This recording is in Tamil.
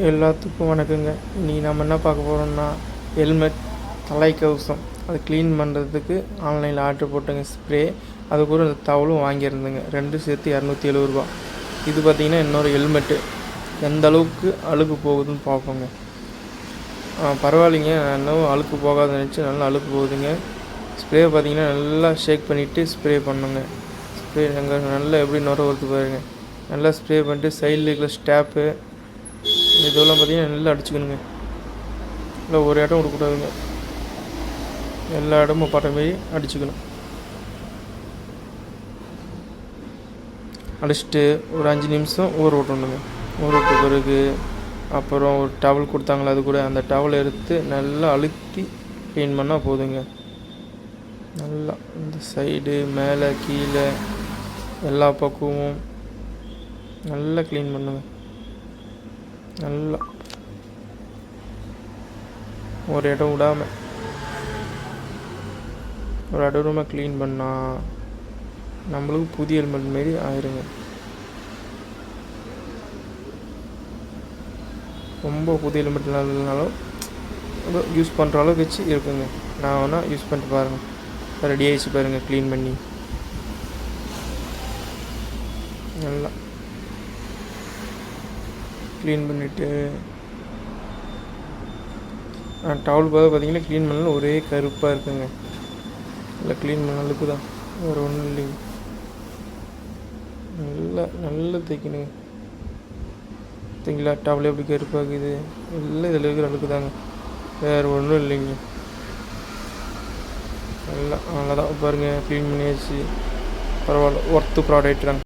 எல்லாத்துக்கும் வணக்கங்க. இன்றைக்கி நம்ம என்ன பார்க்க போகிறோம்னா ஹெல்மெட், தலைக்கவசம் அது க்ளீன் பண்ணுறதுக்கு ஆன்லைனில் ஆர்டர் போட்டேங்க. ஸ்ப்ரே அது கூட இந்த தவளும் வாங்கியிருந்தேங்க. ரெண்டும் சேர்த்து 270 ரூபா. இது பார்த்திங்கன்னா இன்னொரு ஹெல்மெட்டு எந்த அளவுக்கு அழுக்கு போகுதுன்னு பார்ப்போங்க. பரவாயில்லைங்க, இன்னும் அழுக்கு போகாதுன்னு நினச்சி நல்லா அழுக்கு போகுதுங்க. ஸ்ப்ரே பார்த்திங்கன்னா நல்லா ஷேக் பண்ணிவிட்டு ஸ்ப்ரே பண்ணுங்க. ஸ்ப்ரே அங்கே நல்லா எப்படி நுர வருது பாருங்க. நல்லா ஸ்ப்ரே பண்ணிட்டு சைடில் இருக்கிற ஸ்டாப்பு இதெல்லாம் பார்த்திங்கன்னா நல்லா அடிச்சுக்கணுங்க. இல்லை ஒரு இடம் விடக்கூடாதுங்க, எல்லா இடமும் படுற மாரி அடிச்சுக்கணும். அடிச்சுட்டு ஒரு 5 நிமிஷம் ஊற விட்டணுங்க. ஊற விட்ட பிறகு அப்புறம் ஒரு டவல் கொடுத்தாங்களே, அது கூட அந்த டவலை எடுத்து நல்லா அழுத்தி க்ளீன் பண்ணால் போதுங்க. நல்லா இந்த சைடு மேலே கீழே எல்லா பக்கமும் நல்லா க்ளீன் பண்ணுங்க. நல்லா ஒரு இடம் விடாமல் ஒரு இடமா க்ளீன் பண்ணால் நம்மளுக்கு புதிய ஹெல்மெட் மாரி ஆயிருங்க. ரொம்ப புதிய ஹெல்மெட் இல்லைனாலும் யூஸ் பண்ணுற அளவுக்கு வச்சு இருக்குங்க. நான் வேணால் யூஸ் பண்ணிட்டு பாருங்கள். ரெடி ஆகிடுச்சு பாருங்கள் க்ளீன் பண்ணி. நல்லா க்ளீன் பண்ணிவிட்டு டவல் பார்த்திங்கன்னா க்ளீன் பண்ணாலும் ஒரே கருப்பாக இருக்குங்க. நல்லா க்ளீன் பண்ணாலுக்கு தான், வேறு ஒன்றும் இல்லைங்க. நல்லா தைக்கணுங்க. தைங்களா டவல் எப்படி கருப்பாகுது, எல்லாம் இதில் இருக்கிற அழுக்கு தாங்க, வேறு ஒன்றும் இல்லைங்க. நல்லா தான் பாருங்கள் க்ளீன் பண்ணியாச்சு. பரவாயில்ல, ஒர்த்து ப்ராடக்ட் தாங்க.